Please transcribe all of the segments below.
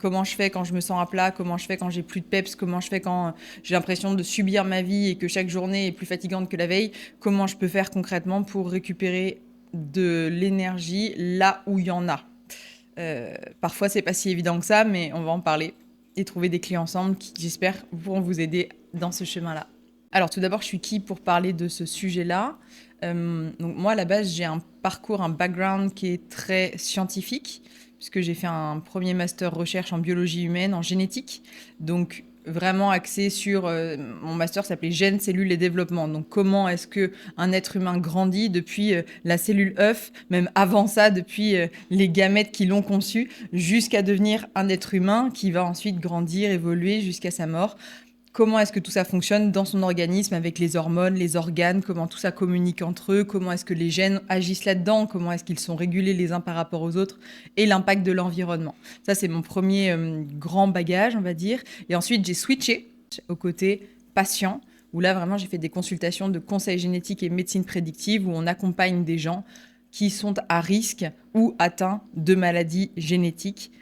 Comment je fais quand je me sens à plat, comment je fais quand j'ai plus de peps, comment je fais quand j'ai l'impression de subir ma vie et que chaque journée est plus fatigante que la veille, comment je peux faire concrètement pour récupérer de l'énergie là où il y en a. Parfois, c'est pas si évident que ça, mais on va en parler et trouver des clés ensemble qui, j'espère, pourront vous aider dans ce chemin-là. Alors, tout d'abord, je suis qui pour parler de ce sujet-là? Donc moi, à la base, j'ai un parcours, un background qui est très scientifique, puisque j'ai fait un premier master recherche en biologie humaine, en génétique. Donc, vraiment axé sur... mon master s'appelait Gènes, cellules et développement. Donc, comment est-ce qu'un être humain grandit depuis la cellule œuf, même avant ça, depuis les gamètes qui l'ont conçu, jusqu'à devenir un être humain qui va ensuite grandir, évoluer jusqu'à sa mort. Comment est-ce que tout ça fonctionne dans son organisme avec les hormones, les organes, comment tout ça communique entre eux, comment est-ce que les gènes agissent là-dedans, comment est-ce qu'ils sont régulés les uns par rapport aux autres, et l'impact de l'environnement. Ça, c'est mon premier grand bagage, on va dire. Et ensuite, j'ai switché au côté patient, où là, vraiment, j'ai fait des consultations de conseil génétique et médecine prédictive, où on accompagne des gens qui sont à risque ou atteints de maladies génétiques,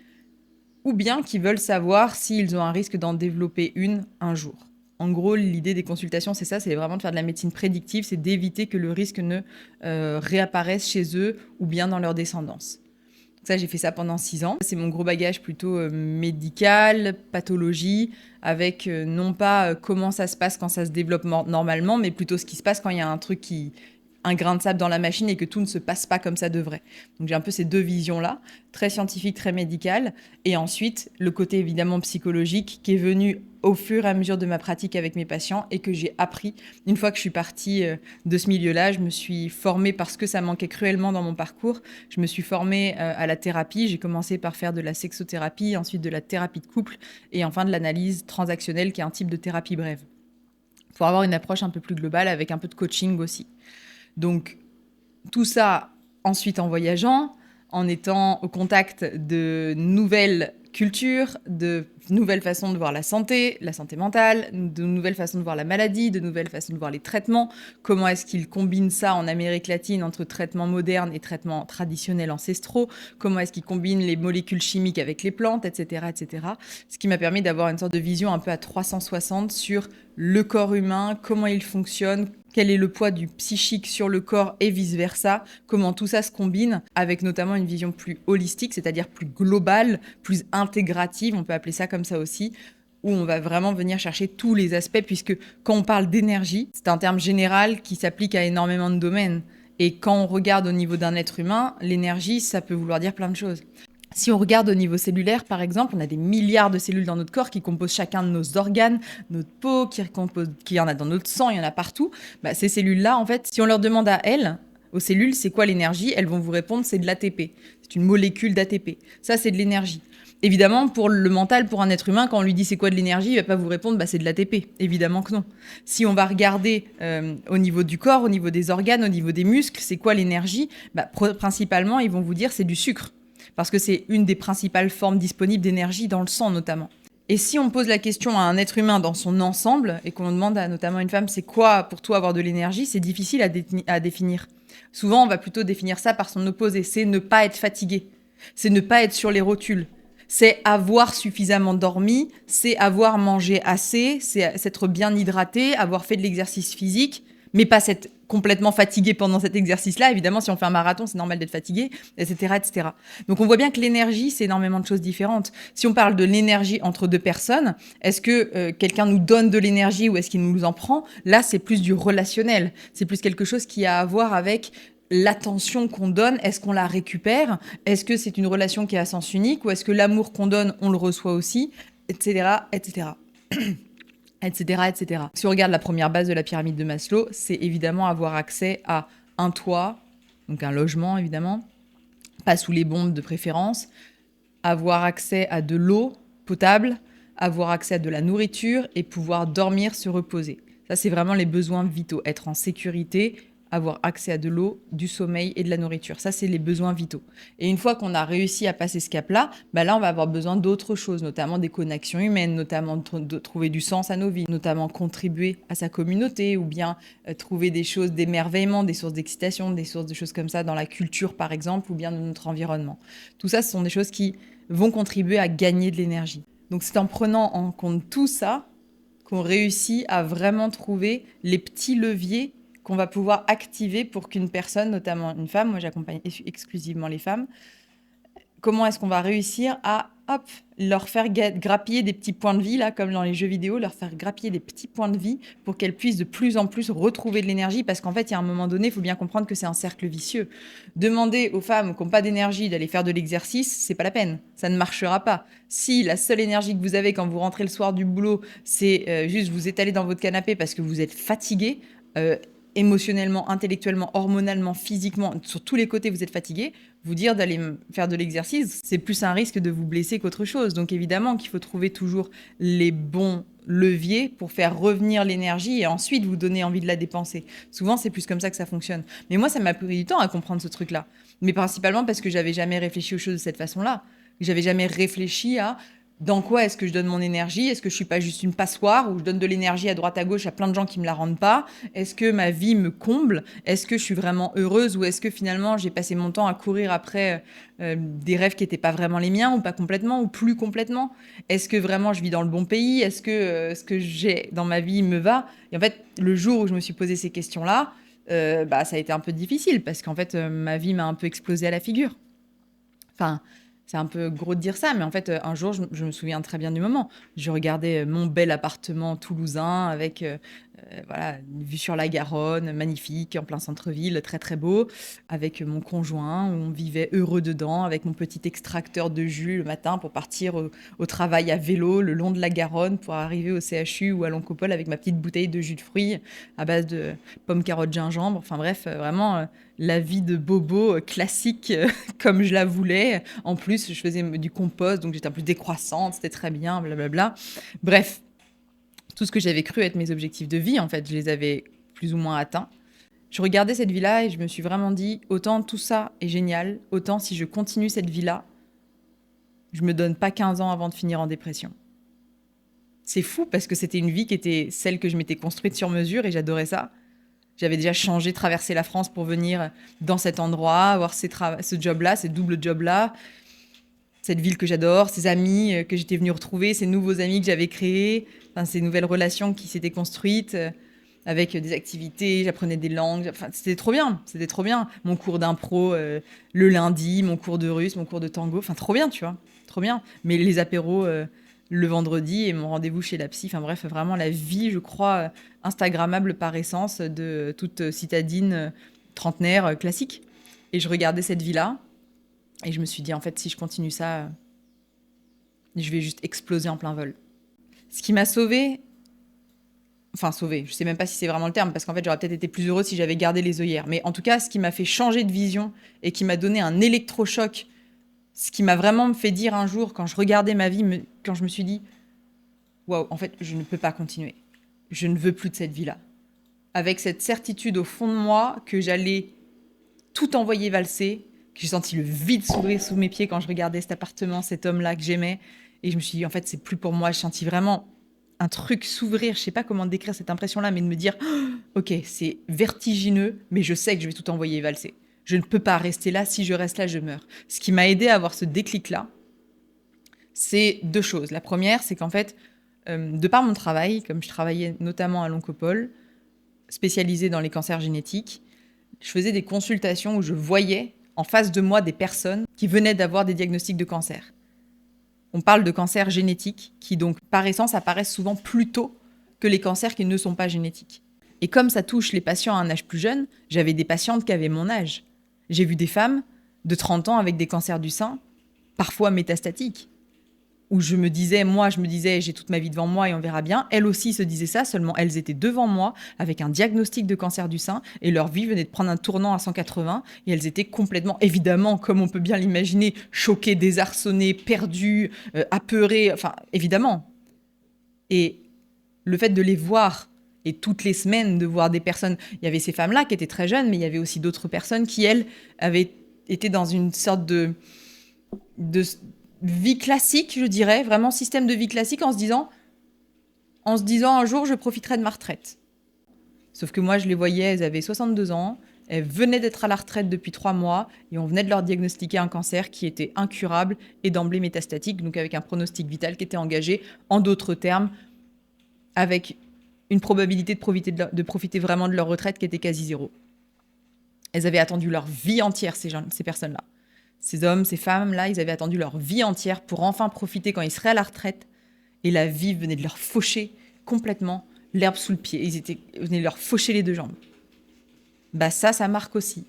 ou bien qui veulent savoir s'ils ont un risque d'en développer une un jour. En gros, l'idée des consultations, c'est ça, c'est vraiment de faire de la médecine prédictive, c'est d'éviter que le risque ne réapparaisse chez eux ou bien dans leur descendance. Ça, j'ai fait ça pendant 6 ans. C'est mon gros bagage plutôt médical, pathologie, avec non pas comment ça se passe quand ça se développe normalement, mais plutôt ce qui se passe quand il y a un truc un grain de sable dans la machine et que tout ne se passe pas comme ça devrait. Donc j'ai un peu ces deux visions-là, très scientifique, très médicale. Et ensuite, le côté évidemment psychologique qui est venu au fur et à mesure de ma pratique avec mes patients et que j'ai appris. Une fois que je suis partie de ce milieu-là, je me suis formée parce que ça manquait cruellement dans mon parcours. Je me suis formée à la thérapie. J'ai commencé par faire de la sexothérapie, ensuite de la thérapie de couple et enfin de l'analyse transactionnelle qui est un type de thérapie brève. Pour avoir une approche un peu plus globale avec un peu de coaching aussi. Donc, tout ça, ensuite en voyageant, en étant au contact de nouvelles cultures, de nouvelles façons de voir la santé mentale, de nouvelles façons de voir la maladie, de nouvelles façons de voir les traitements. Comment est-ce qu'ils combinent ça en Amérique latine entre traitements modernes et traitements traditionnels ancestraux? Comment est-ce qu'ils combinent les molécules chimiques avec les plantes, etc., etc. Ce qui m'a permis d'avoir une sorte de vision un peu à 360 sur le corps humain, comment il fonctionne, quel est le poids du psychique sur le corps et vice-versa, comment tout ça se combine avec notamment une vision plus holistique, c'est-à-dire plus globale, plus intégrative, on peut appeler ça comme ça aussi, où on va vraiment venir chercher tous les aspects, puisque quand on parle d'énergie, c'est un terme général qui s'applique à énormément de domaines. Et quand on regarde au niveau d'un être humain, l'énergie, ça peut vouloir dire plein de choses. Si on regarde au niveau cellulaire, par exemple, on a des milliards de cellules dans notre corps qui composent chacun de nos organes, notre peau, qui y en a dans notre sang, il y en a partout. Bah, ces cellules-là, en fait, si on leur demande à elles, aux cellules, c'est quoi l'énergie? Elles vont vous répondre, c'est de l'ATP. C'est une molécule d'ATP. Ça, c'est de l'énergie. Évidemment, pour le mental, pour un être humain, quand on lui dit c'est quoi de l'énergie, il va pas vous répondre bah, c'est de l'ATP. Évidemment que non. Si on va regarder au niveau du corps, au niveau des organes, au niveau des muscles, c'est quoi l'énergie? Bah, principalement, ils vont vous dire c'est du sucre. Parce que c'est une des principales formes disponibles d'énergie dans le sang notamment. Et si on pose la question à un être humain dans son ensemble, et qu'on demande à notamment une femme, c'est quoi pour toi avoir de l'énergie, c'est difficile à définir. Souvent, on va plutôt définir ça par son opposé, c'est ne pas être fatigué, c'est ne pas être sur les rotules, c'est avoir suffisamment dormi, c'est avoir mangé assez, c'est s'être bien hydraté, avoir fait de l'exercice physique, mais pas s'être complètement fatigué pendant cet exercice-là. Évidemment, si on fait un marathon, c'est normal d'être fatigué, etc., etc. Donc, on voit bien que l'énergie, c'est énormément de choses différentes. Si on parle de l'énergie entre deux personnes, est-ce que quelqu'un nous donne de l'énergie ou est-ce qu'il nous en prend? Là, c'est plus du relationnel. C'est plus quelque chose qui a à voir avec l'attention qu'on donne, est-ce qu'on la récupère? Est-ce que c'est une relation qui est à sens unique ou est-ce que l'amour qu'on donne, on le reçoit aussi? Etc., etc. etc., etc. Si on regarde la première base de la pyramide de Maslow, c'est évidemment avoir accès à un toit, donc un logement évidemment, pas sous les bombes de préférence, avoir accès à de l'eau potable, avoir accès à de la nourriture et pouvoir dormir, se reposer. Ça, c'est vraiment les besoins vitaux. Être en sécurité, avoir accès à de l'eau, du sommeil et de la nourriture. Ça, c'est les besoins vitaux. Et une fois qu'on a réussi à passer ce cap-là, bah là, on va avoir besoin d'autres choses, notamment des connexions humaines, notamment de trouver du sens à nos vies, notamment contribuer à sa communauté ou bien trouver des choses d'émerveillement, des sources d'excitation, des sources de choses comme ça dans la culture, par exemple, ou bien dans notre environnement. Tout ça, ce sont des choses qui vont contribuer à gagner de l'énergie. Donc c'est en prenant en compte tout ça qu'on réussit à vraiment trouver les petits leviers qu'on va pouvoir activer pour qu'une personne, notamment une femme, moi j'accompagne exclusivement les femmes, comment est-ce qu'on va réussir à, hop, leur faire grappiller des petits points de vie, là, comme dans les jeux vidéo, leur faire grappiller des petits points de vie pour qu'elles puissent de plus en plus retrouver de l'énergie, parce qu'en fait, il y a un moment donné, il faut bien comprendre que c'est un cercle vicieux. Demander aux femmes qui n'ont pas d'énergie d'aller faire de l'exercice, c'est pas la peine. Ça ne marchera pas. Si la seule énergie que vous avez quand vous rentrez le soir du boulot, c'est juste vous étaler dans votre canapé parce que vous êtes fatigué, émotionnellement, intellectuellement, hormonalement, physiquement, sur tous les côtés, vous êtes fatigué, vous dire d'aller faire de l'exercice, c'est plus un risque de vous blesser qu'autre chose. Donc évidemment qu'il faut trouver toujours les bons leviers pour faire revenir l'énergie et ensuite vous donner envie de la dépenser. Souvent, c'est plus comme ça que ça fonctionne. Mais moi, ça m'a pris du temps à comprendre ce truc-là. Mais principalement parce que j'avais jamais réfléchi aux choses de cette façon-là. J'avais jamais réfléchi à dans quoi est-ce que je donne mon énergie? Est-ce que je suis pas juste une passoire où je donne de l'énergie à droite à gauche à plein de gens qui me la rendent pas? Est-ce que ma vie me comble? Est-ce que je suis vraiment heureuse ou est-ce que finalement j'ai passé mon temps à courir après des rêves qui n'étaient pas vraiment les miens ou pas complètement ou plus complètement? Est-ce que vraiment je vis dans le bon pays? Est-ce que ce que j'ai dans ma vie me va? Et en fait, le jour où je me suis posé ces questions-là, ça a été un peu difficile parce qu'en fait, ma vie m'a un peu explosé à la figure. Enfin, c'est un peu gros de dire ça, mais en fait, un jour, je me souviens très bien du moment. Je regardais mon bel appartement toulousain avec voilà, une vue sur la Garonne, magnifique, en plein centre-ville, très très beau, avec mon conjoint, où on vivait heureux dedans, avec mon petit extracteur de jus le matin pour partir au travail à vélo le long de la Garonne pour arriver au CHU ou à l'Oncopole avec ma petite bouteille de jus de fruits à base de pommes, carottes, gingembre. Enfin bref, vraiment la vie de bobo classique comme je la voulais. En plus, je faisais du compost, donc j'étais un peu décroissante, c'était très bien, blablabla. Bref, tout ce que j'avais cru être mes objectifs de vie, en fait, je les avais plus ou moins atteints. Je regardais cette vie-là et je me suis vraiment dit, autant tout ça est génial, autant si je continue cette vie-là, je me donne pas 15 ans avant de finir en dépression. C'est fou parce que c'était une vie qui était celle que je m'étais construite sur mesure et j'adorais ça. J'avais déjà changé, traversé la France pour venir dans cet endroit, avoir ce job-là, ces doubles jobs-là, cette ville que j'adore, ces amis que j'étais venue retrouver, ces nouveaux amis que j'avais créés, enfin, ces nouvelles relations qui s'étaient construites avec des activités, j'apprenais des langues. Enfin, c'était trop bien, c'était trop bien. Mon cours d'impro le lundi, mon cours de russe, mon cours de tango, enfin trop bien, tu vois, trop bien. Mais les apéros le vendredi et mon rendez-vous chez la psy, enfin bref, vraiment la vie, je crois, instagrammable par essence de toute citadine trentenaire classique. Et je regardais cette vie-là et je me suis dit, en fait, si je continue ça, je vais juste exploser en plein vol. Ce qui m'a sauvée, enfin sauvée, je sais même pas si c'est vraiment le terme, parce qu'en fait, j'aurais peut-être été plus heureuse si j'avais gardé les œillères. Mais en tout cas, ce qui m'a fait changer de vision et qui m'a donné un électrochoc, ce qui m'a vraiment fait dire un jour, quand je regardais ma vie, quand je me suis dit, waouh, en fait, je ne peux pas continuer. Je ne veux plus de cette vie-là. Avec cette certitude au fond de moi que j'allais tout envoyer valser, que j'ai senti le vide s'ouvrir sous mes pieds quand je regardais cet appartement, cet homme-là que j'aimais. Et je me suis dit, en fait, c'est plus pour moi. Je sentis vraiment un truc s'ouvrir. Je sais pas comment décrire cette impression-là, mais de me dire, oh, ok, c'est vertigineux, mais je sais que je vais tout envoyer valser. Je ne peux pas rester là. Si je reste là, je meurs. Ce qui m'a aidé à avoir ce déclic-là, c'est deux choses. La première, c'est qu'en fait, de par mon travail, comme je travaillais notamment à l'Oncopole, spécialisée dans les cancers génétiques, je faisais des consultations où je voyais en face de moi des personnes qui venaient d'avoir des diagnostics de cancer. On parle de cancers génétiques qui, donc, par essence, apparaissent souvent plus tôt que les cancers qui ne sont pas génétiques. Et comme ça touche les patients à un âge plus jeune, j'avais des patientes qui avaient mon âge. J'ai vu des femmes de 30 ans avec des cancers du sein, parfois métastatiques, où je me disais, j'ai toute ma vie devant moi et on verra bien. Elles aussi se disaient ça, seulement elles étaient devant moi avec un diagnostic de cancer du sein et leur vie venait de prendre un tournant à 180 et elles étaient complètement, évidemment, comme on peut bien l'imaginer, choquées, désarçonnées, perdues, apeurées, enfin, évidemment. Et le fait de les voir et toutes les semaines de voir des personnes, il y avait ces femmes-là qui étaient très jeunes, mais il y avait aussi d'autres personnes qui, elles, avaient été dans une sorte de vie classique, je dirais, vraiment système de vie classique en se disant un jour je profiterai de ma retraite. Sauf que moi je les voyais, elles avaient 62 ans, Elles venaient d'être à la retraite depuis 3 mois et on venait de leur diagnostiquer un cancer qui était incurable et d'emblée métastatique, donc avec un pronostic vital qui était engagé. En d'autres termes, avec une probabilité de profiter vraiment de leur retraite qui était quasi zéro. Elles avaient attendu leur vie entière, ces personnes-là. Ces hommes, ces femmes-là, ils avaient attendu leur vie entière pour enfin profiter quand ils seraient à la retraite. Et la vie venait de leur faucher complètement l'herbe sous le pied. Ils venaient de leur faucher les 2 jambes. Bah ça marque aussi.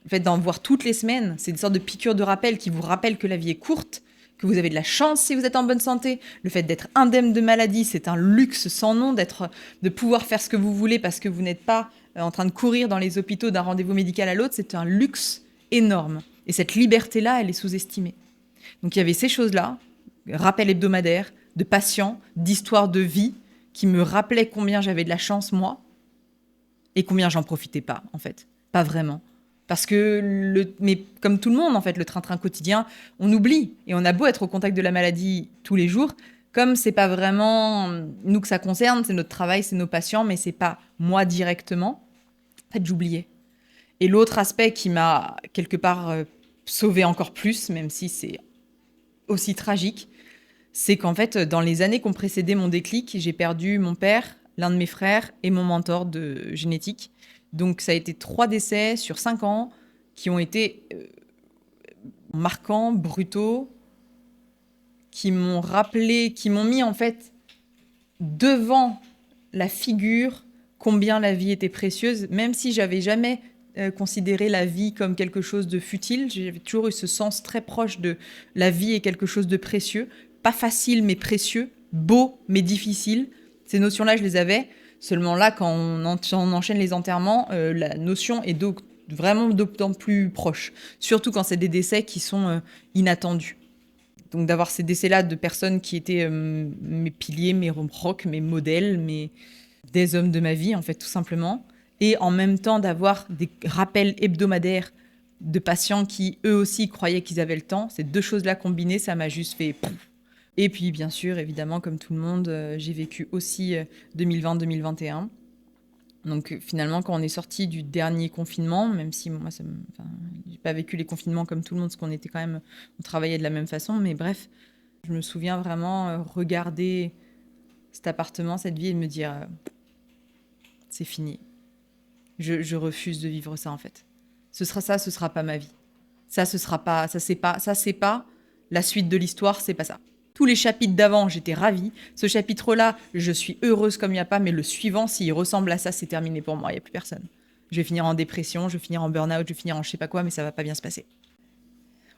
Le fait d'en voir toutes les semaines, c'est une sorte de piqûre de rappel qui vous rappelle que la vie est courte, que vous avez de la chance si vous êtes en bonne santé. Le fait d'être indemne de maladie, c'est un luxe sans nom, de pouvoir faire ce que vous voulez parce que vous n'êtes pas en train de courir dans les hôpitaux d'un rendez-vous médical à l'autre. C'est un luxe énorme. Et cette liberté-là, elle est sous-estimée. Donc il y avait ces choses-là, rappel hebdomadaire, de patients, d'histoires de vie, qui me rappelaient combien j'avais de la chance, moi, et combien j'en profitais pas, en fait. Pas vraiment. Parce que, mais comme tout le monde, en fait, le train-train quotidien, on oublie. Et on a beau être au contact de la maladie tous les jours, comme c'est pas vraiment nous que ça concerne, c'est notre travail, c'est nos patients, mais c'est pas moi directement, en fait, j'oubliais. Et l'autre aspect qui m'a, quelque part, sauvé encore plus, même si c'est aussi tragique, c'est qu'en fait, dans les années qui ont précédé mon déclic, j'ai perdu mon père, l'un de mes frères et mon mentor de génétique. Donc, ça a été 3 décès sur 5 ans qui ont été marquants, brutaux, qui m'ont rappelé, qui m'ont mis en fait devant la figure combien la vie était précieuse, même si j'avais jamais considéré la vie comme quelque chose de futile. J'avais toujours eu ce sens très proche de la vie est quelque chose de précieux, pas facile mais précieux, beau mais difficile. Ces notions-là, je les avais. Seulement là, quand on enchaîne les enterrements, la notion est vraiment d'autant plus proche. Surtout quand c'est des décès qui sont inattendus. Donc d'avoir ces décès-là de personnes qui étaient mes piliers, mes rocs, mes modèles, des hommes de ma vie, en fait, tout simplement. Et en même temps d'avoir des rappels hebdomadaires de patients qui, eux aussi, croyaient qu'ils avaient le temps. Ces 2 choses-là combinées, ça m'a juste fait... Et puis, bien sûr, évidemment, comme tout le monde, j'ai vécu aussi 2020-2021. Donc, finalement, quand on est sorti du dernier confinement, même si moi, j'ai pas vécu les confinements comme tout le monde, parce qu'on était quand même... On travaillait de la même façon, mais bref, je me souviens vraiment regarder cet appartement, cette vie, et me dire c'est fini. Je refuse de vivre ça, en fait. Ce sera pas ma vie. Ça, c'est pas la suite de l'histoire, c'est pas ça. Tous les chapitres d'avant, j'étais ravie. Ce chapitre-là, je suis heureuse comme il n'y a pas, mais le suivant, s'il ressemble à ça, c'est terminé pour moi, il n'y a plus personne. Je vais finir en dépression, je vais finir en burn-out, je vais finir en je sais pas quoi, mais ça va pas bien se passer.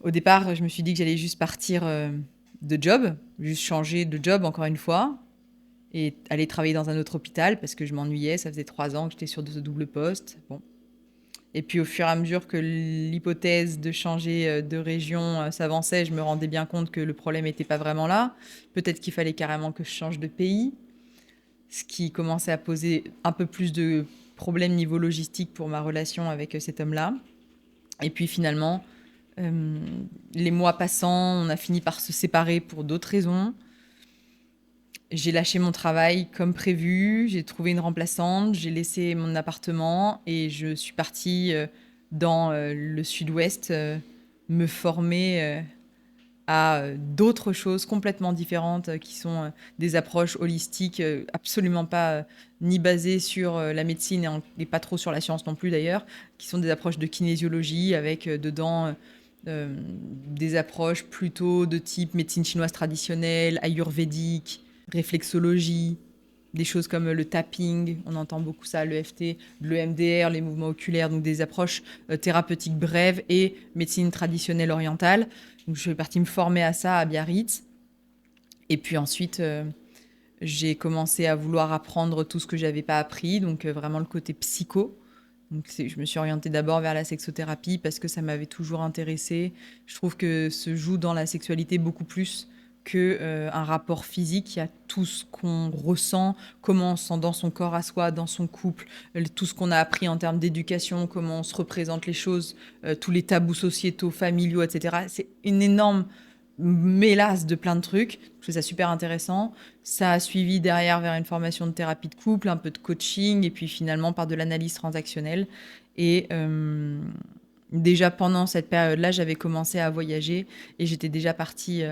Au départ, je me suis dit que j'allais juste partir de job, juste changer de job encore une fois, et aller travailler dans un autre hôpital parce que je m'ennuyais, ça faisait 3 ans que j'étais sur ce double poste. Bon. Et puis au fur et à mesure que l'hypothèse de changer de région s'avançait, je me rendais bien compte que le problème n'était pas vraiment là. Peut-être qu'il fallait carrément que je change de pays, ce qui commençait à poser un peu plus de problèmes niveau logistique pour ma relation avec cet homme-là. Et puis finalement, les mois passant, on a fini par se séparer pour d'autres raisons. J'ai lâché mon travail comme prévu, j'ai trouvé une remplaçante, j'ai laissé mon appartement et je suis partie dans le sud-ouest me former à d'autres choses complètement différentes qui sont des approches holistiques absolument pas ni basées sur la médecine et pas trop sur la science non plus d'ailleurs, qui sont des approches de kinésiologie avec dedans des approches plutôt de type médecine chinoise traditionnelle, ayurvédique, réflexologie, des choses comme le tapping, on entend beaucoup ça, l'EFT, l'EMDR, les mouvements oculaires, donc des approches thérapeutiques brèves et médecine traditionnelle orientale. Donc je suis partie me former à ça à Biarritz. Et puis ensuite, j'ai commencé à vouloir apprendre tout ce que j'avais pas appris, donc vraiment le côté psycho. Donc je me suis orientée d'abord vers la sexothérapie parce que ça m'avait toujours intéressée. Je trouve que se joue dans la sexualité beaucoup plus qu'un rapport physique. Il y a tout ce qu'on ressent, comment on se sent dans son corps à soi, dans son couple, tout ce qu'on a appris en termes d'éducation, comment on se représente les choses, tous les tabous sociétaux, familiaux, etc. C'est une énorme mélasse de plein de trucs. Je trouve ça super intéressant. Ça a suivi derrière vers une formation de thérapie de couple, un peu de coaching, et puis finalement par de l'analyse transactionnelle. Et déjà pendant cette période-là, j'avais commencé à voyager et j'étais déjà partie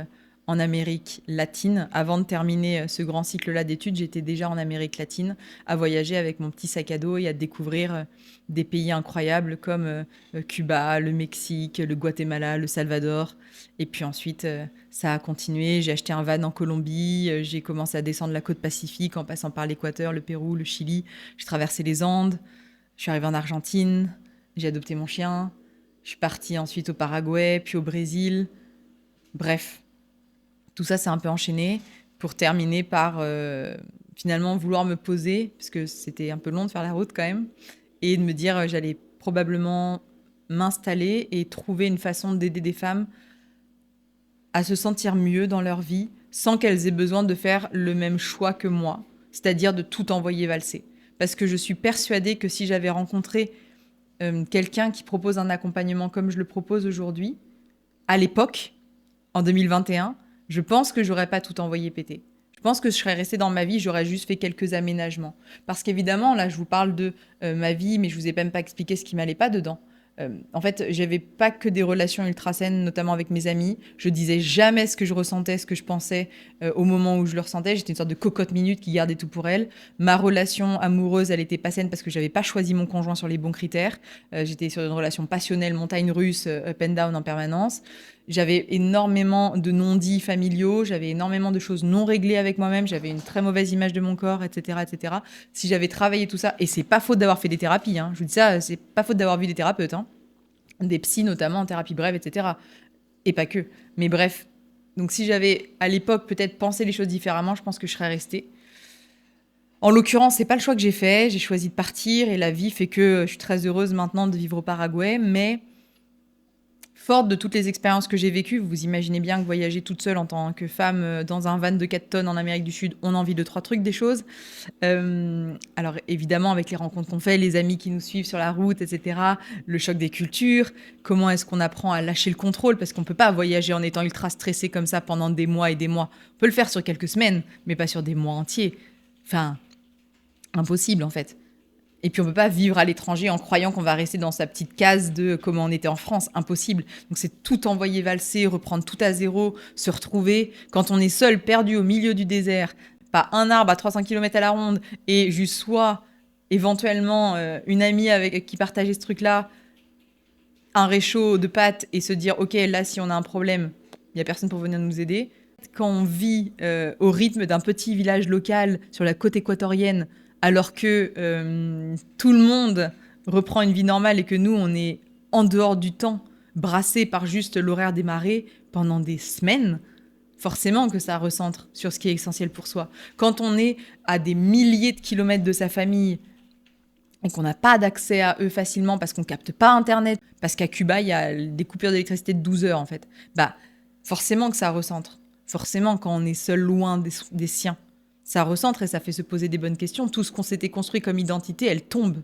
en Amérique latine. Avant de terminer ce grand cycle-là d'études, j'étais déjà en Amérique latine à voyager avec mon petit sac à dos et à découvrir des pays incroyables comme Cuba, le Mexique, le Guatemala, le Salvador. Et puis ensuite, ça a continué. J'ai acheté un van en Colombie. J'ai commencé à descendre la côte Pacifique en passant par l'Équateur, le Pérou, le Chili. J'ai traversé les Andes. Je suis arrivée en Argentine. J'ai adopté mon chien. Je suis partie ensuite au Paraguay, puis au Brésil. Bref, tout ça s'est un peu enchaîné pour terminer par finalement vouloir me poser, parce que c'était un peu long de faire la route quand même, et de me dire j'allais probablement m'installer et trouver une façon d'aider des femmes à se sentir mieux dans leur vie sans qu'elles aient besoin de faire le même choix que moi, c'est-à-dire de tout envoyer valser. Parce que je suis persuadée que si j'avais rencontré quelqu'un qui propose un accompagnement comme je le propose aujourd'hui, à l'époque, en 2021, je pense que j'aurais pas tout envoyé péter. Je pense que je serais restée dans ma vie, j'aurais juste fait quelques aménagements. Parce qu'évidemment, là, je vous parle de ma vie, mais je vous ai même pas expliqué ce qui m'allait pas dedans. En fait, j'avais pas que des relations ultra saines, notamment avec mes amis. Je disais jamais ce que je ressentais, ce que je pensais au moment où je le ressentais. J'étais une sorte de cocotte minute qui gardait tout pour elle. Ma relation amoureuse, elle était pas saine parce que j'avais pas choisi mon conjoint sur les bons critères. J'étais sur une relation passionnelle, montagne russe, up and down en permanence. J'avais énormément de non-dits familiaux, j'avais énormément de choses non réglées avec moi-même, j'avais une très mauvaise image de mon corps, etc., etc. Si j'avais travaillé tout ça, et c'est pas faute d'avoir fait des thérapies, hein, je vous dis ça, c'est pas faute d'avoir vu des thérapeutes, hein, des psys notamment en thérapie brève, etc. Et pas que. Mais bref, donc si j'avais à l'époque peut-être pensé les choses différemment, je pense que je serais restée. En l'occurrence, c'est pas le choix que j'ai fait, j'ai choisi de partir et la vie fait que je suis très heureuse maintenant de vivre au Paraguay, mais forte de toutes les expériences que j'ai vécues, vous imaginez bien que voyager toute seule en tant que femme dans un van de 4 tonnes en Amérique du Sud, on a envie de 3 trucs, des choses. Alors évidemment, avec les rencontres qu'on fait, les amis qui nous suivent sur la route, etc., le choc des cultures, comment est-ce qu'on apprend à lâcher le contrôle, parce qu'on ne peut pas voyager en étant ultra stressé comme ça pendant des mois et des mois. On peut le faire sur quelques semaines, mais pas sur des mois entiers. Enfin, impossible en fait. Et puis on peut pas vivre à l'étranger en croyant qu'on va rester dans sa petite case de comment on était en France, impossible. Donc c'est tout envoyer valser, reprendre tout à zéro, se retrouver. Quand on est seul, perdu au milieu du désert, pas un arbre à 300 km à la ronde, et juste soit éventuellement une amie avec qui partageait ce truc-là, un réchaud de pâtes, et se dire ok, là si on a un problème, il y a personne pour venir nous aider. Quand on vit au rythme d'un petit village local sur la côte équatorienne, alors que tout le monde reprend une vie normale et que nous, on est en dehors du temps, brassés par juste l'horaire des marées pendant des semaines, forcément que ça recentre sur ce qui est essentiel pour soi. Quand on est à des milliers de kilomètres de sa famille et qu'on n'a pas d'accès à eux facilement parce qu'on capte pas Internet, parce qu'à Cuba, il y a des coupures d'électricité de 12 heures, en fait, bah forcément que ça recentre. Forcément, quand on est seul loin des siens, ça recentre et ça fait se poser des bonnes questions. Tout ce qu'on s'était construit comme identité, elle tombe.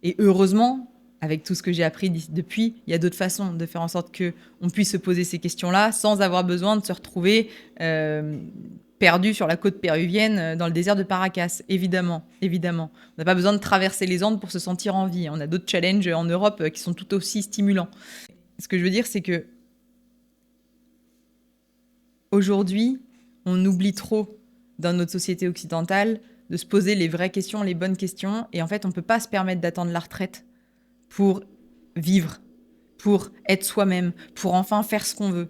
Et heureusement, avec tout ce que j'ai appris depuis, il y a d'autres façons de faire en sorte qu'on puisse se poser ces questions-là sans avoir besoin de se retrouver perdu sur la côte péruvienne dans le désert de Paracas. Évidemment, évidemment. On n'a pas besoin de traverser les Andes pour se sentir en vie. On a d'autres challenges en Europe qui sont tout aussi stimulants. Ce que je veux dire, c'est que aujourd'hui, on oublie trop dans notre société occidentale de se poser les vraies questions, les bonnes questions. Et en fait, on ne peut pas se permettre d'attendre la retraite pour vivre, pour être soi-même, pour enfin faire ce qu'on veut.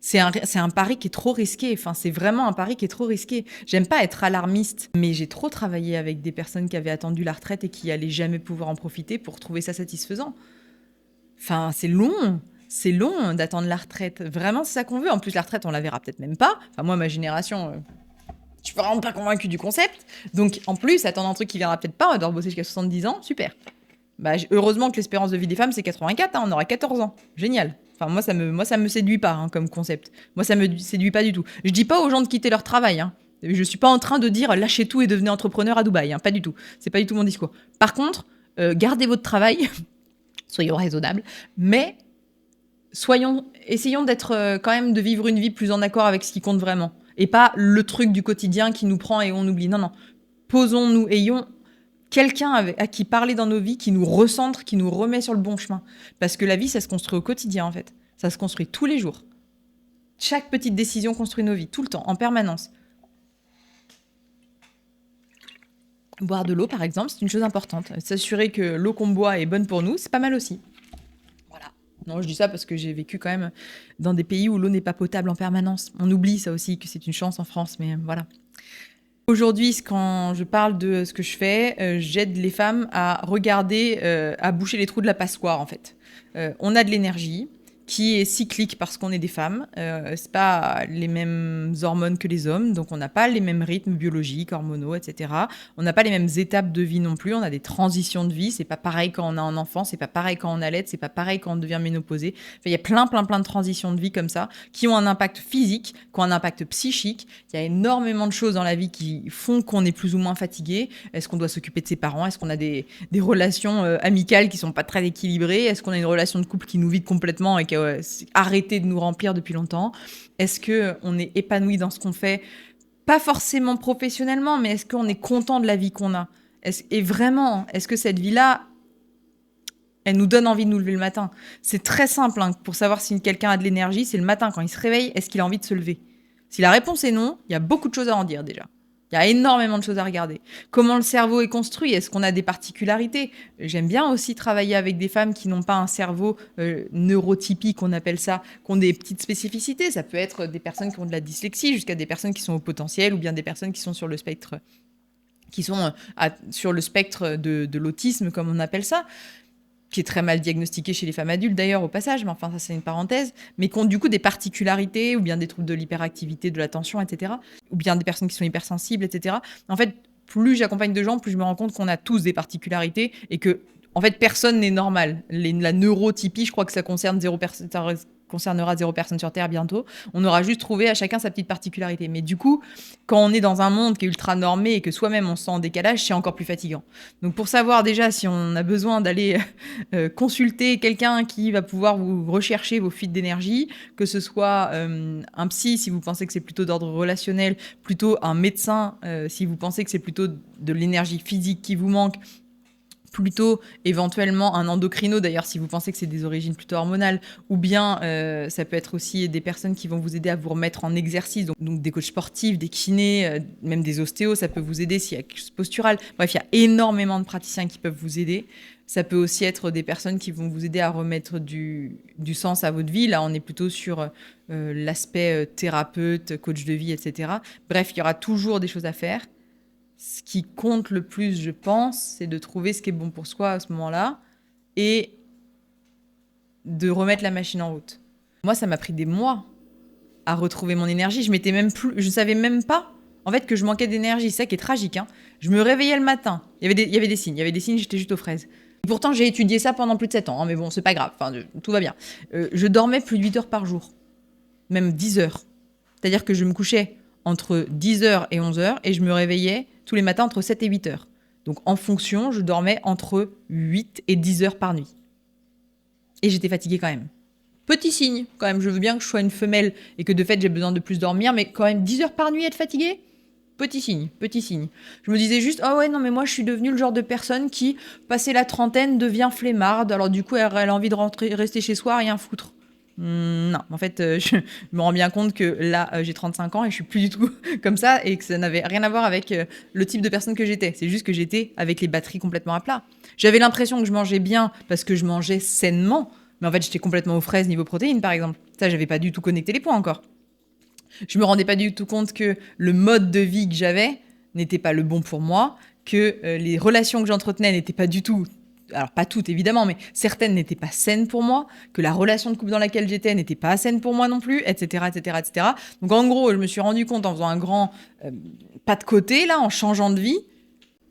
C'est un pari qui est trop risqué. Enfin, c'est vraiment un pari qui est trop risqué. J'aime pas être alarmiste, mais j'ai trop travaillé avec des personnes qui avaient attendu la retraite et qui allaient jamais pouvoir en profiter pour trouver ça satisfaisant. Enfin, c'est long. C'est long d'attendre la retraite. Vraiment, c'est ça qu'on veut. En plus, la retraite, on la verra peut-être même pas. Enfin, moi, ma génération, je suis vraiment pas convaincue du concept. Donc, en plus, attendre un truc qui viendra peut-être pas, on va devoir bosser jusqu'à 70 ans. Super. Bah, heureusement que l'espérance de vie des femmes, c'est 84. Hein, on aura 14 ans. Génial. Enfin, moi, ça me séduit pas hein, comme concept. Moi, ça me séduit pas du tout. Je dis pas aux gens de quitter leur travail. Hein. Je suis pas en train de dire lâchez tout et devenez entrepreneur à Dubaï. Hein. Pas du tout. C'est pas du tout mon discours. Par contre, gardez votre travail. Soyons raisonnables. Mais essayons d'être quand même de vivre une vie plus en accord avec ce qui compte vraiment. Et pas le truc du quotidien qui nous prend et on oublie. Non, non. Posons-nous, quelqu'un à qui parler dans nos vies, qui nous recentre, qui nous remet sur le bon chemin. Parce que la vie, ça se construit au quotidien, en fait. Ça se construit tous les jours. Chaque petite décision construit nos vies, tout le temps, en permanence. Boire de l'eau, par exemple, c'est une chose importante. S'assurer que l'eau qu'on boit est bonne pour nous, c'est pas mal aussi. Voilà. Non, je dis ça parce que j'ai vécu quand même dans des pays où l'eau n'est pas potable en permanence. On oublie ça aussi, que c'est une chance en France, mais voilà. Aujourd'hui, quand je parle de ce que je fais, j'aide les femmes à regarder, à boucher les trous de la passoire, en fait. On a de l'énergie qui est cyclique parce qu'on est des femmes. C'est pas les mêmes hormones que les hommes, donc on n'a pas les mêmes rythmes biologiques, hormonaux, etc. On n'a pas les mêmes étapes de vie non plus. On a des transitions de vie. C'est pas pareil quand on a un enfant, c'est pas pareil quand on allait, c'est pas pareil quand on devient ménopausée. Enfin, il y a plein de transitions de vie comme ça qui ont un impact physique, qui ont un impact psychique. Il y a énormément de choses dans la vie qui font qu'on est plus ou moins fatigué. Est-ce qu'on doit s'occuper de ses parents? Est-ce qu'on a des relations amicales qui sont pas très équilibrées? Est-ce qu'on a une relation de couple qui nous vide complètement et qui a arrêté de nous remplir depuis longtemps? Est-ce qu'on est épanoui dans ce qu'on fait? Pas forcément professionnellement, mais est-ce qu'on est content de la vie qu'on a? Et vraiment, est-ce que cette vie-là, elle nous donne envie de nous lever le matin? C'est très simple, hein, pour savoir si quelqu'un a de l'énergie, c'est le matin quand il se réveille, est-ce qu'il a envie de se lever? Si la réponse est non, il y a beaucoup de choses à en dire déjà. Il y a énormément de choses à regarder. Comment le cerveau est construit? Est-ce qu'on a des particularités? J'aime bien aussi travailler avec des femmes qui n'ont pas un cerveau neurotypique, on appelle ça, qui ont des petites spécificités. Ça peut être des personnes qui ont de la dyslexie jusqu'à des personnes qui sont au potentiel ou bien des personnes qui sont sur le spectre, sur le spectre de l'autisme, comme on appelle ça, qui est très mal diagnostiqué chez les femmes adultes d'ailleurs au passage, mais enfin ça c'est une parenthèse, mais qui ont du coup des particularités ou bien des troubles de l'hyperactivité, de l'attention, etc. Ou bien des personnes qui sont hypersensibles, etc. En fait, plus j'accompagne de gens, plus je me rends compte qu'on a tous des particularités et que en fait personne n'est normal. La neurotypie, je crois que ça concerne concernera 0 personne sur Terre bientôt. On aura juste trouvé à chacun sa petite particularité. Mais du coup, quand on est dans un monde qui est ultra normé et que soi-même on se sent en décalage, c'est encore plus fatigant. Donc pour savoir déjà si on a besoin d'aller consulter quelqu'un qui va pouvoir vous rechercher vos fuites d'énergie, que ce soit un psy si vous pensez que c'est plutôt d'ordre relationnel, plutôt un médecin si vous pensez que c'est plutôt de l'énergie physique qui vous manque, plutôt éventuellement un endocrino d'ailleurs si vous pensez que c'est des origines plutôt hormonales, ou bien ça peut être aussi des personnes qui vont vous aider à vous remettre en exercice, donc des coachs sportifs, des kinés, même des ostéos, ça peut vous aider s'il y a quelque chose de postural. Bref, il y a énormément de praticiens qui peuvent vous aider. Ça peut aussi être des personnes qui vont vous aider à remettre du sens à votre vie. Là, on est plutôt sur l'aspect thérapeute, coach de vie, etc. Bref, il y aura toujours des choses à faire. Ce qui compte le plus, je pense, c'est de trouver ce qui est bon pour soi à ce moment-là et de remettre la machine en route. Moi, ça m'a pris des mois à retrouver mon énergie. Je ne savais même pas, en fait, que je manquais d'énergie. C'est ça qui est tragique, hein. Je me réveillais le matin. Il y avait des signes. J'étais juste aux fraises. Et pourtant, j'ai étudié ça pendant plus de 7 ans, hein, mais bon, c'est pas grave. Enfin, tout va bien. Je dormais plus de 8 heures par jour. Même 10 heures. C'est-à-dire que je me couchais entre 10 heures et 11 heures et je me réveillais tous les matins entre 7 et 8 heures. Donc en fonction, je dormais entre 8 et 10 heures par nuit. Et j'étais fatiguée quand même. Petit signe, quand même, je veux bien que je sois une femelle et que de fait j'ai besoin de plus dormir, mais quand même 10 heures par nuit être fatiguée, petit signe. Je me disais juste, ah ouais, non mais moi je suis devenue le genre de personne qui, passé la trentaine, devient flemmarde, alors du coup elle a envie de rester chez soi, rien foutre. Non, en fait, je me rends bien compte que là, j'ai 35 ans et je suis plus du tout comme ça et que ça n'avait rien à voir avec le type de personne que j'étais. C'est juste que j'étais avec les batteries complètement à plat. J'avais l'impression que je mangeais bien parce que je mangeais sainement, mais en fait, j'étais complètement aux fraises niveau protéines, par exemple. Ça, j'avais pas du tout connecté les points encore. Je me rendais pas du tout compte que le mode de vie que j'avais n'était pas le bon pour moi, que les relations que j'entretenais n'étaient pas du tout, alors pas toutes évidemment, mais certaines n'étaient pas saines pour moi, que la relation de couple dans laquelle j'étais n'était pas saine pour moi non plus, etc., etc., etc. Donc en gros, je me suis rendu compte en faisant un grand pas de côté, là, en changeant de vie,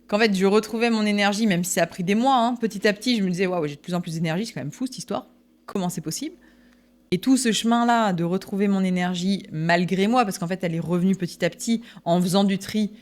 qu'en fait, je retrouvais mon énergie, même si ça a pris des mois, hein. Petit à petit, je me disais, waouh, j'ai de plus en plus d'énergie, c'est quand même fou cette histoire. Comment c'est possible? Et tout ce chemin-là de retrouver mon énergie malgré moi, parce qu'en fait, elle est revenue petit à petit en faisant du tri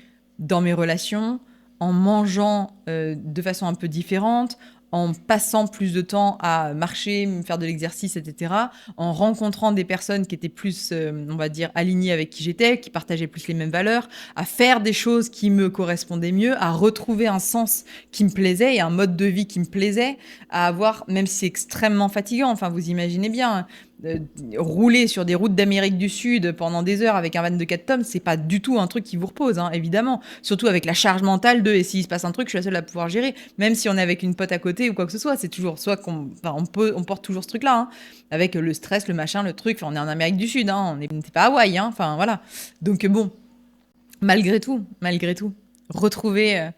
dans mes relations, en mangeant de façon un peu différente, en passant plus de temps à marcher, faire de l'exercice, etc., en rencontrant des personnes qui étaient plus, on va dire, alignées avec qui j'étais, qui partageaient plus les mêmes valeurs, à faire des choses qui me correspondaient mieux, à retrouver un sens qui me plaisait et un mode de vie qui me plaisait, à avoir, même si c'est extrêmement fatigant, enfin vous imaginez bien, euh, rouler sur des routes d'Amérique du Sud pendant des heures avec un van de 4 tonnes, c'est pas du tout un truc qui vous repose, hein, évidemment. Surtout avec la charge mentale de et s'il se passe un truc, je suis la seule à pouvoir gérer. Même si on est avec une pote à côté ou quoi que ce soit, c'est toujours soit on porte toujours ce truc-là, hein, avec le stress, le machin, le truc. Enfin, on est en Amérique du Sud, hein, on n'était pas à Hawaï, hein, enfin voilà. Donc bon, malgré tout, retrouver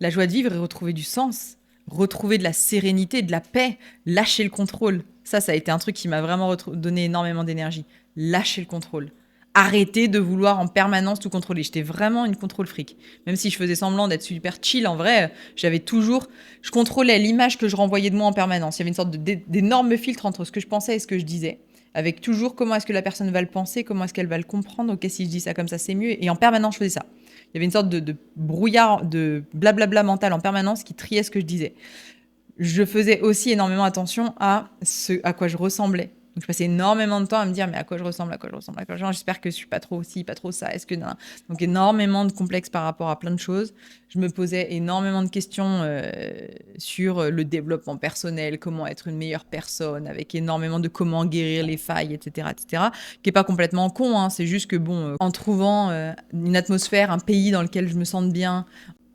la joie de vivre et retrouver du sens, retrouver de la sérénité, de la paix, lâcher le contrôle. Ça a été un truc qui m'a vraiment donné énormément d'énergie. Lâcher le contrôle. Arrêter de vouloir en permanence tout contrôler. J'étais vraiment une contrôle fric. Même si je faisais semblant d'être super chill, en vrai, je contrôlais l'image que je renvoyais de moi en permanence. Il y avait une sorte d'énorme filtre entre ce que je pensais et ce que je disais. Avec toujours comment est-ce que la personne va le penser, comment est-ce qu'elle va le comprendre. Ok, si je dis ça comme ça, c'est mieux. Et en permanence, je faisais ça. Il y avait une sorte de brouillard, de blablabla mental en permanence qui triait ce que je disais. Je faisais aussi énormément attention à ce à quoi je ressemblais. Donc je passais énormément de temps à me dire mais à quoi je ressemble, à quoi je ressemble, à quoi je ressemble. J'espère que je suis pas trop ci, pas trop ça. Est-ce que non. Donc énormément de complexes par rapport à plein de choses. Je me posais énormément de questions sur le développement personnel, comment être une meilleure personne, avec énormément de comment guérir les failles, etc., qui est pas complètement con. Hein. C'est juste que bon, en trouvant une atmosphère, un pays dans lequel je me sente bien,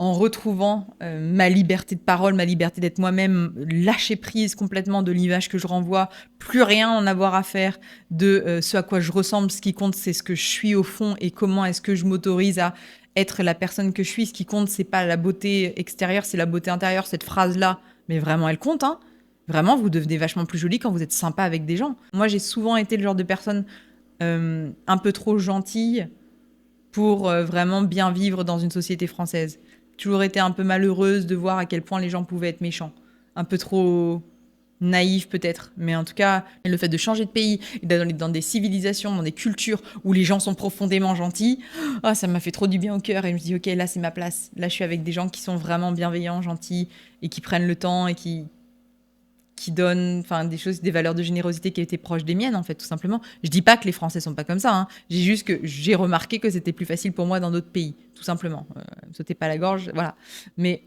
en retrouvant ma liberté de parole, ma liberté d'être moi-même, lâcher prise complètement de l'image que je renvoie, plus rien en avoir à faire de ce à quoi je ressemble. Ce qui compte, c'est ce que je suis au fond et comment est-ce que je m'autorise à être la personne que je suis. Ce qui compte, c'est pas la beauté extérieure, c'est la beauté intérieure. Cette phrase-là, mais vraiment, elle compte, hein. Vraiment, vous devenez vachement plus jolie quand vous êtes sympa avec des gens. Moi, j'ai souvent été le genre de personne un peu trop gentille pour vraiment bien vivre dans une société française. Toujours été un peu malheureuse de voir à quel point les gens pouvaient être méchants. Un peu trop naïf peut-être, mais en tout cas, le fait de changer de pays, d'aller dans des civilisations, dans des cultures où les gens sont profondément gentils, oh, ça m'a fait trop du bien au cœur et je me dis ok, là c'est ma place. Là je suis avec des gens qui sont vraiment bienveillants, gentils et qui prennent le temps et qui donnent enfin des choses, des valeurs de générosité qui étaient proches des miennes en fait tout simplement. Je dis pas que les Français sont pas comme ça, hein. J'ai juste que j'ai remarqué que c'était plus facile pour moi dans d'autres pays, tout simplement. Me sautez pas la gorge, voilà. Mais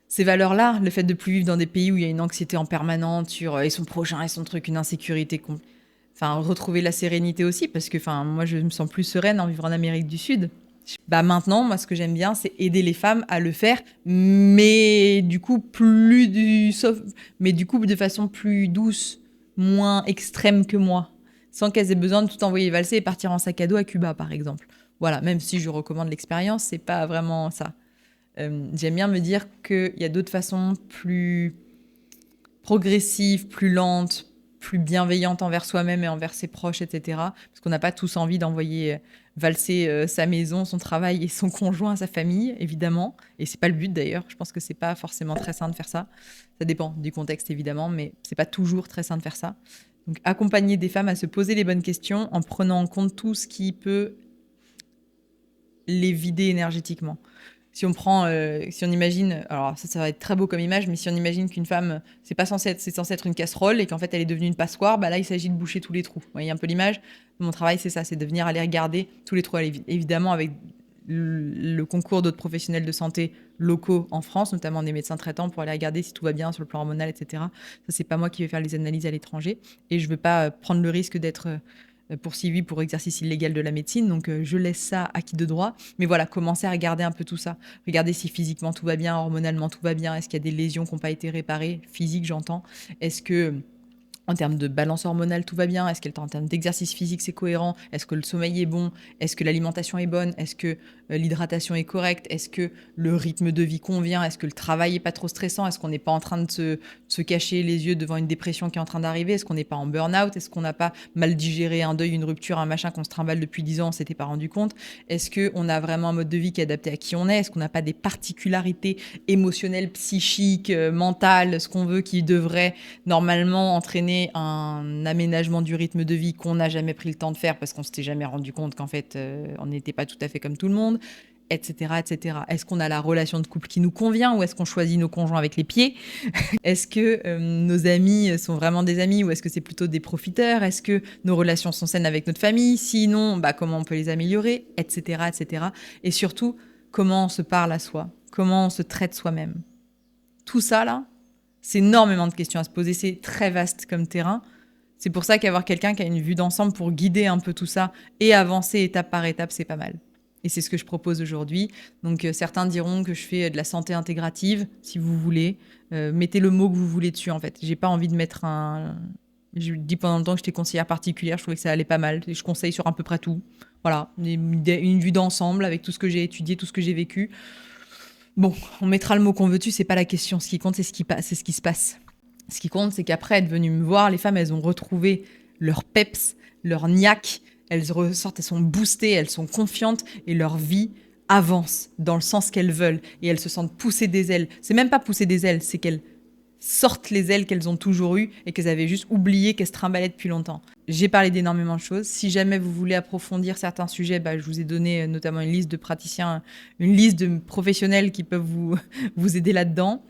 ces valeurs-là, le fait de plus vivre dans des pays où il y a une anxiété en permanence sur et son prochain et son truc, une insécurité, enfin retrouver la sérénité aussi parce que enfin moi je me sens plus sereine en vivant en Amérique du Sud. Bah maintenant, moi, ce que j'aime bien, c'est aider les femmes à le faire, mais du coup, mais du coup, de façon plus douce, moins extrême que moi, sans qu'elles aient besoin de tout envoyer valser et partir en sac à dos à Cuba, par exemple. Voilà, même si je recommande l'expérience, c'est pas vraiment ça. J'aime bien me dire qu'il y a d'autres façons plus progressive, plus lente, plus bienveillante envers soi-même et envers ses proches, etc. Parce qu'on n'a pas tous envie d'envoyer valser sa maison, son travail et son conjoint à sa famille, évidemment. Et c'est pas le but d'ailleurs. Je pense que c'est pas forcément très sain de faire ça. Ça dépend du contexte évidemment, mais c'est pas toujours très sain de faire ça. Donc accompagner des femmes à se poser les bonnes questions en prenant en compte tout ce qui peut les vider énergétiquement. Si on imagine, alors ça va être très beau comme image, mais si on imagine qu'une femme, c'est censé être une casserole et qu'en fait elle est devenue une passoire, bah là il s'agit de boucher tous les trous. Vous voyez un peu l'image. Mon travail c'est ça, c'est de venir aller regarder tous les trous, évidemment avec le concours d'autres professionnels de santé locaux en France, notamment des médecins traitants, pour aller regarder si tout va bien sur le plan hormonal, etc. Ça c'est pas moi qui vais faire les analyses à l'étranger et je veux pas prendre le risque d'être poursuivi pour exercice illégal de la médecine. Donc, je laisse ça à qui de droit. Mais voilà, commencez à regarder un peu tout ça. Regardez si physiquement tout va bien, hormonalement tout va bien. Est-ce qu'il y a des lésions qui n'ont pas été réparées? Physique, j'entends. Est-ce que en termes de balance hormonale, tout va bien? Est-ce qu'en termes d'exercice physique, c'est cohérent? Est-ce que le sommeil est bon? Est-ce que l'alimentation est bonne? Est-ce que l'hydratation est correcte? Est-ce que le rythme de vie convient? Est-ce que le travail est pas trop stressant? Est-ce qu'on n'est pas en train de se cacher les yeux devant une dépression qui est en train d'arriver? Est-ce qu'on n'est pas en burn-out? Est-ce qu'on n'a pas mal digéré un deuil, une rupture, un machin qu'on se trimballe depuis 10 ans, on s'était pas rendu compte? Est-ce qu'on a vraiment un mode de vie qui est adapté à qui on est? Est-ce qu'on n'a pas des particularités émotionnelles, psychiques, mentales, ce qu'on veut, qui devraient normalement entraîner un aménagement du rythme de vie qu'on n'a jamais pris le temps de faire parce qu'on s'était jamais rendu compte qu'en fait on n'était pas tout à fait comme tout le monde? etc., etc. Est-ce qu'on a la relation de couple qui nous convient ou est-ce qu'on choisit nos conjoints avec les pieds? Est-ce que nos amis sont vraiment des amis ou est-ce que c'est plutôt des profiteurs? Est-ce que nos relations sont saines avec notre famille? Sinon, comment on peut les améliorer? Etc., etc. Et surtout, comment on se parle à soi? Comment on se traite soi-même? Tout ça, là, c'est énormément de questions à se poser. C'est très vaste comme terrain. C'est pour ça qu'avoir quelqu'un qui a une vue d'ensemble pour guider un peu tout ça et avancer étape par étape, c'est pas mal. Et c'est ce que je propose aujourd'hui. Donc certains diront que je fais de la santé intégrative, si vous voulez. Mettez le mot que vous voulez dessus, en fait. J'ai pas envie de mettre un... Je dis pendant le temps que j'étais conseillère particulière, je trouvais que ça allait pas mal. Et je conseille sur à peu près tout. Voilà, une vue d'ensemble avec tout ce que j'ai étudié, tout ce que j'ai vécu. Bon, on mettra le mot qu'on veut dessus, c'est pas la question. Ce qui compte, c'est ce qui se passe. Ce qui compte, c'est qu'après être venues me voir, les femmes, elles ont retrouvé leur peps, leur niaque. Elles ressortent, elles sont boostées, elles sont confiantes et leur vie avance dans le sens qu'elles veulent. Et elles se sentent pousser des ailes. C'est même pas pousser des ailes, c'est qu'elles sortent les ailes qu'elles ont toujours eues et qu'elles avaient juste oublié qu'elles se trimbalaient depuis longtemps. J'ai parlé d'énormément de choses. Si jamais vous voulez approfondir certains sujets, je vous ai donné notamment une liste de praticiens, une liste de professionnels qui peuvent vous aider là-dedans.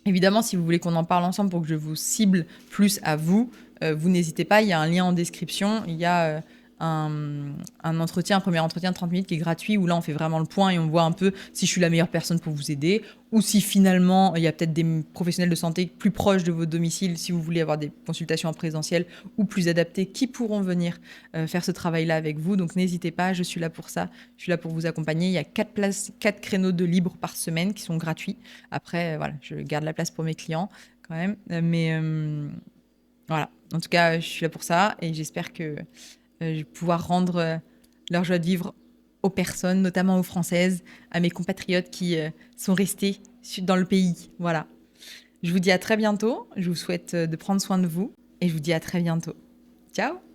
Évidemment, si vous voulez qu'on en parle ensemble pour que je vous cible plus à vous, vous n'hésitez pas, il y a un lien en description, il y a un entretien, un premier entretien de 30 minutes qui est gratuit où là on fait vraiment le point et on voit un peu si je suis la meilleure personne pour vous aider ou si finalement il y a peut-être des professionnels de santé plus proches de votre domicile si vous voulez avoir des consultations en présentiel ou plus adaptées qui pourront venir faire ce travail-là avec vous. Donc n'hésitez pas, je suis là pour ça, je suis là pour vous accompagner. Il y a 4 créneaux de libre par semaine qui sont gratuits. Après, voilà, je garde la place pour mes clients quand même. Mais voilà, en tout cas, je suis là pour ça et j'espère que je vais pouvoir rendre leur joie de vivre aux personnes, notamment aux Françaises, à mes compatriotes qui sont restés dans le pays. Voilà. Je vous dis à très bientôt. Je vous souhaite de prendre soin de vous et je vous dis à très bientôt. Ciao!